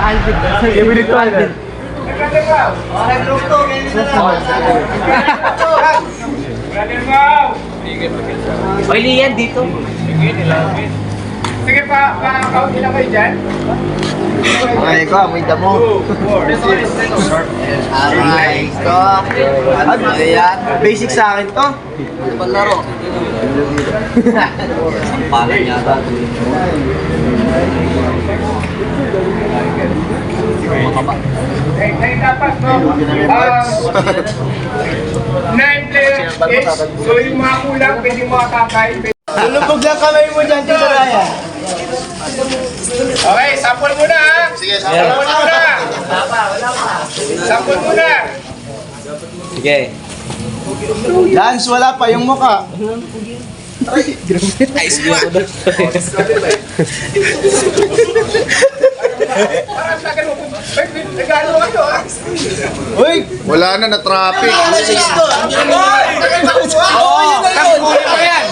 Alvin. Kevin ito, Alvin. Oy, Lian, dito. Sige pa, pa-count nila kayo dyan. Okay ko, amoy damo. Aray ko. Ano yan? Basic sa akin to. Palaro. Sampalan yata. Ngayon dapat, no? 9 players each. So yung mga kulang, pwede makakakay. Lulubog lang kamay mo dyan, Tito Ryan. Okay, sample muna ha. Sige, sample muna. Sample muna. Sige. Lance, wala pa yung muka. Ice cream. Parang sa ganun. Nagano kayo ha? Uy! Wala na, na-traffic. Message to. Oo, kampunin mo yan.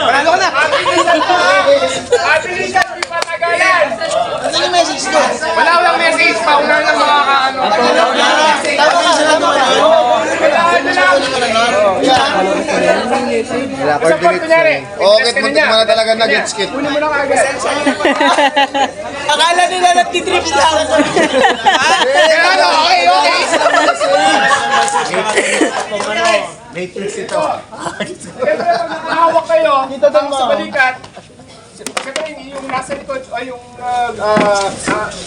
Panalo ko na. Abilisan, di patagalan. Ano yung message to? Walang message. Pauna na mga kaano. Support kunyari. Okay, muntik mo na talaga nag-get skit. Kunin mo na kagad. Akala nila nagtitrips lang. Okay. Matrix ito. Siyempre, pag nakahawak kayo, sa balikat, siyempre yung nasa likod, o yung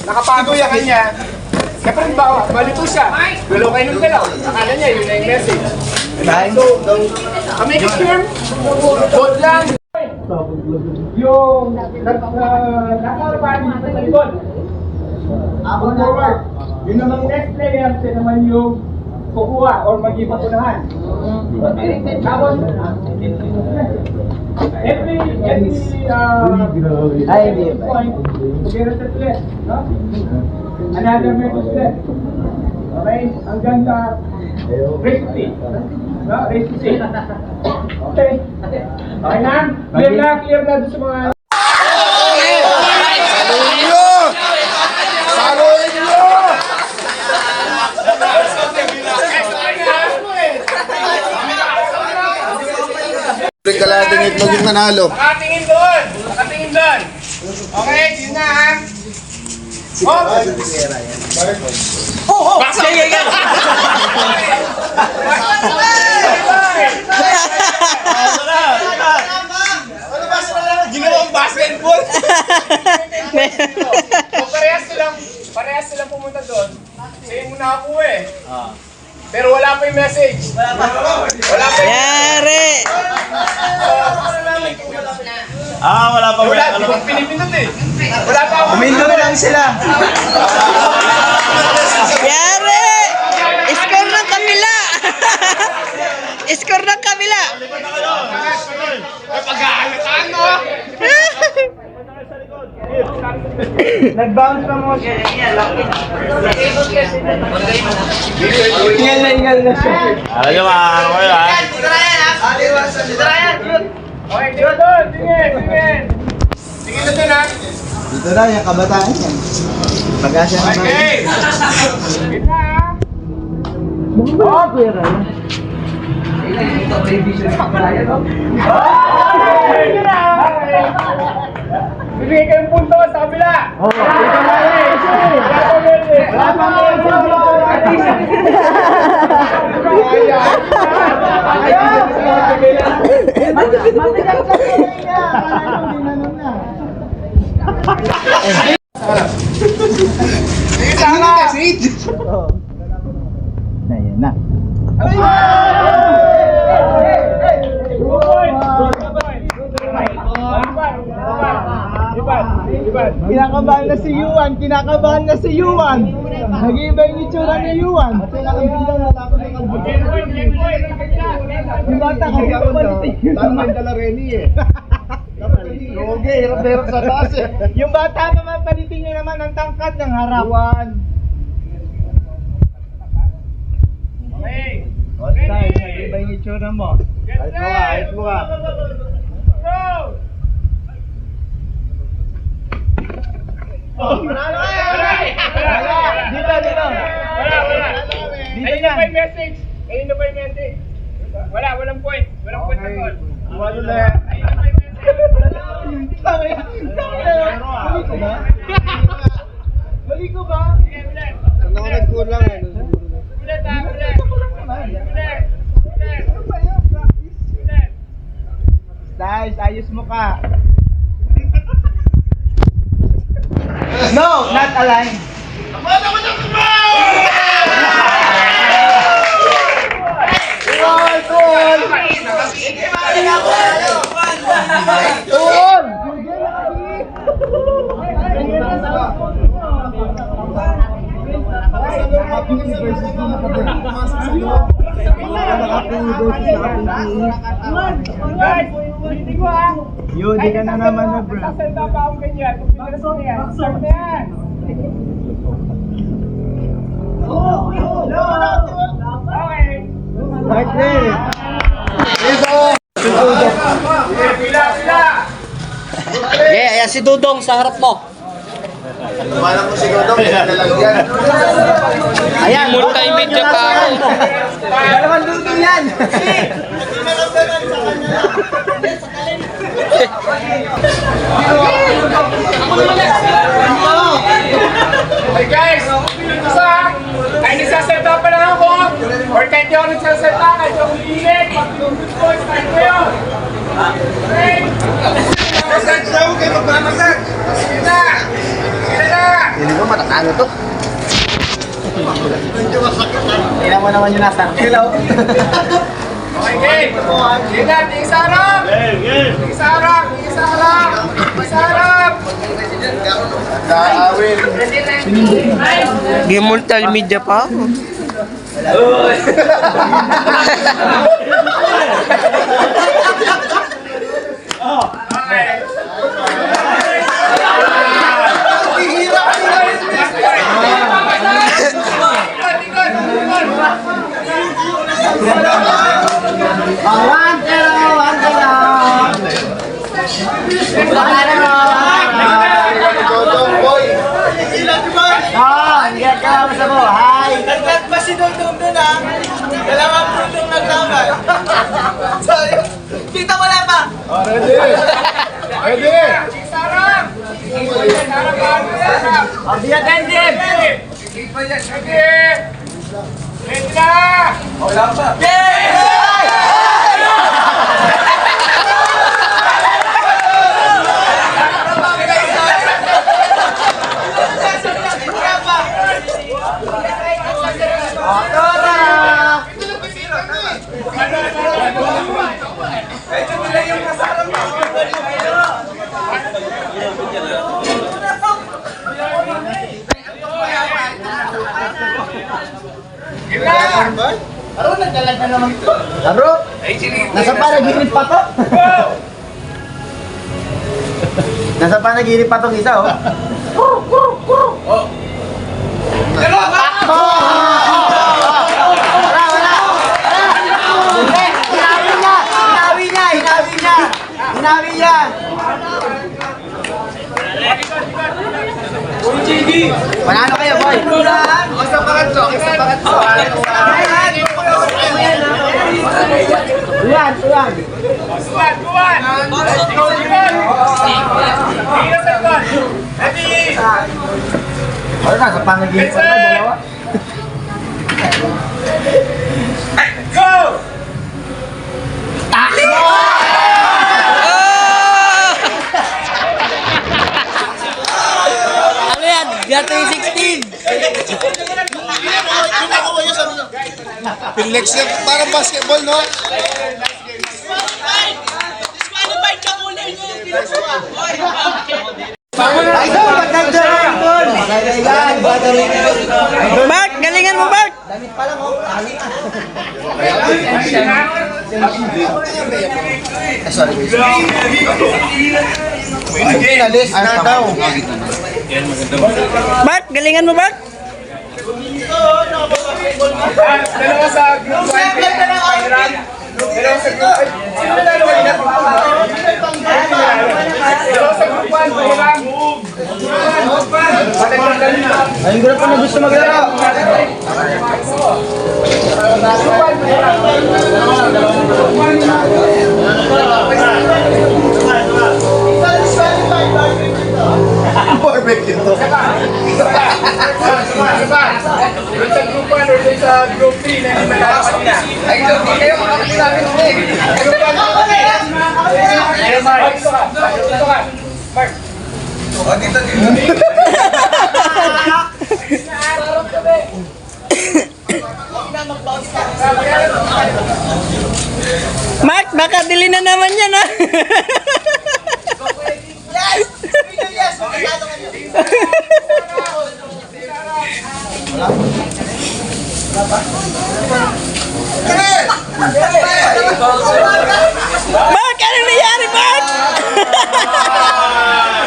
nakapago sa kanya, siyempre balito siya. Galaw kayo ng galaw. Akala niya, yun na yung message. So, make it clear, vote lang. Yung nakarapan sa likod. Move forward. Yun namang next player, siya naman yung kukuha or mag-ipapunahan. Tapos, every point, together sa split, no? Another message split. Okay? Hanggang sa race to see. No? Race to see. Okay? Okay na? Clear na doon sa mga... Kalating itlog yung nanalo. Nakatingin doon! Nakatingin doon! Okay, yun na ha! Baksa! Ginawang basketball! Parehas silang pumunta doon. Sa'yo muna ako eh. Pero wala pa yung message. Wala pa yung Yari! Wala pa. Wala, di ko pinipindot eh. Wala pa ako. Umindo lang sila. Yari! Score ng kabila! Score ng kabila! Pag-aalataan mo. Nag-bounce pa mo siya. Ingal na siya. Alam nyo mga ano kayo ha? Okay, dito doon. Tingin. Tingin na doon ha. Dito na yung kabataan yan. Pag-asya na naman. Okay. Tingin na ha. Oh, pera. Bibigay kayong punto sa kabila. Wala pa na. Kinakabahan na si Yuan. Nag-iiba yung itsura ni Yuan. Yung bata kasi ako palitin. Tama yung dala Reni eh. Okay, hirap sa taas eh. Yung bata naman palitin nyo naman ang tangkad ng harap. Okay. Basta, nag-iiba yung itsura mo. Ayos mo ka. Go! Oh, Ayun na pa yung message. Ayun na pa yung message. Walang point. Walang point na call. Ayun na pa yung message. Mali ko ba? Mali ko ba? Sige, ulit. Ano ka nagkulang eh? Ulit ha, ulit. Ulit. Ulit. Guys, ayos mo ka. No, not aligned. Guys, ulitin ko ha. Yun, di ka na naman na bro. Nagsasalita pa akong ganyan. Kung pinalas mo yan, start na yan. Okay. Right there. Pila, pila. Yeah, ayan si Dudong sa harap mo. Wala mo siguro daw, yan. Ayan, multimedia pa ako. Dalawang luto yan. Hey guys, isa, ay nagsasalita pa lang ako. Or kahit di ako nagsasalita, kahit di ako lilit. Pag-tubos ko, start ko yun. Okay? Masag daw kayo, magpamasag. Sige na. Sige na. Hindi ko matatalo to. Kailan mo naman yung nasa. Hello. Okay, game. Sige na, tingin sa harap. Tingin sa harap, tingin sa harap. Tingin sa harap. Daawin. Di multimedia pa ako. Dodong boy. Ingat ka lang sa buhay. Nagkat pa si Dodong dun ha. Kailangan po itong naglaman. Sorry. Kita mo na pa. Ready. Ready. Tingin sa harap. Tingin sa harap. Abdi attentive. Sige. Ready na. Wala pa. Aro, nagdalag na naman ito. Aro, nasa panaginip pa to. Nasa panaginip pa tong isa, oh. Hinawi niya! Panalo kayo, boy! Isang pangatlo! Uyan! Kuwan! Kuwan! Tingin sa kuwan. Ready! Ano na, sa panaginip pa na, dalawa? Go! Ano yan? Gato yung 16. Pilex yan, parang basketball, no? Bart, galingan mo, Bart! Damit pa lang, oh. Sorry, guys. Pinalis na daw. Bart, galingan mo, Bart! Dalawa sa group 1. Dalawa sa group 1. Sino na dalawa yun? Dalawa sa group 1. Ayun ko na po na gusto maglaro. Barbecue to. Doon sa group 1 or doon sa group 3 na hindi malalaman na. Ay, hindi kayo makakapit namin today. Group 1. Mark, dito ka. Dito ka. Mark. Mark, baka dili na naman yan ah. Mark, ano nangyari, Mark?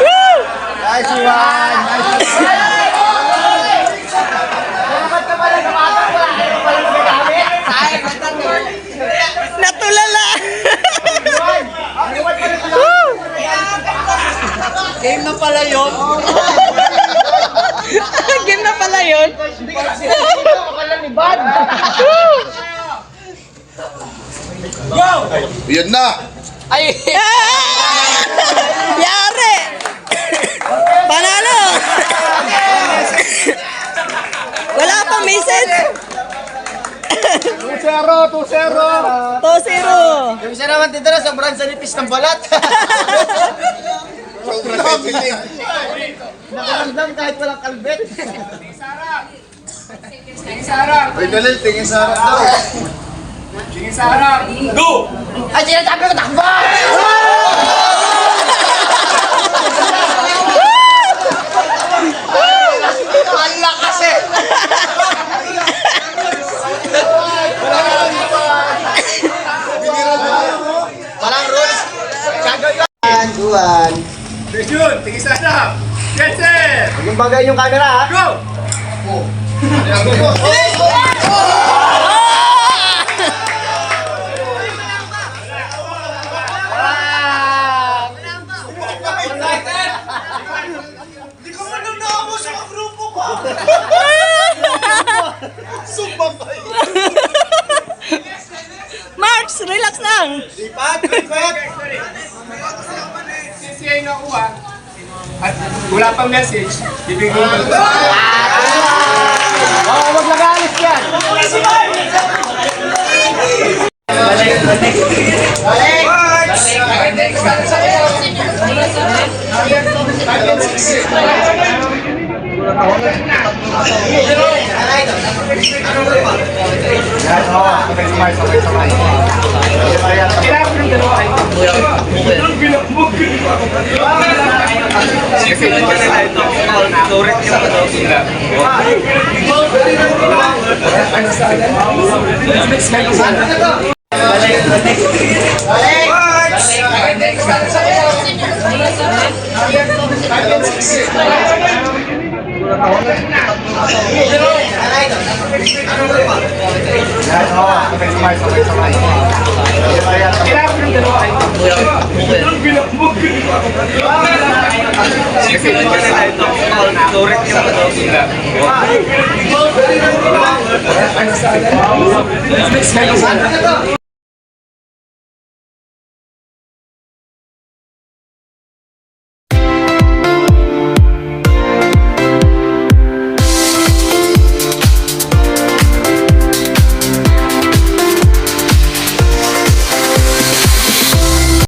Woo! Nice one! Nice one! Natulala! Woo! Game na pala yun. Game na pala yun. Yan na! Ay! Yari! Panalo! Wala pa message! 2-0! 2-0! 2-0! Yung isa naman dito na, sobrang sanipis ng balat. Sobrang bilis. Nakaramdam kahit walang kalbet. Tingin sa harap. Ay, galit. Tingin sa harap daw. Tingin sa harap. Go! Ay, sinasabi ko, takbo! Ang lakas eh! Walang rules. Gagawin. Juan. Yun, tingin sa harap. Yes, sir! Yung bagay yung camera ha. Go! Marks, relax lang. Lipat! Lipat! CCA nakuha. At wala pang message. Bibigyan ko. Wag nag-aalis yan! Kailangan ng dalawa ay. Kailangan ng dalawa ay. Sorry.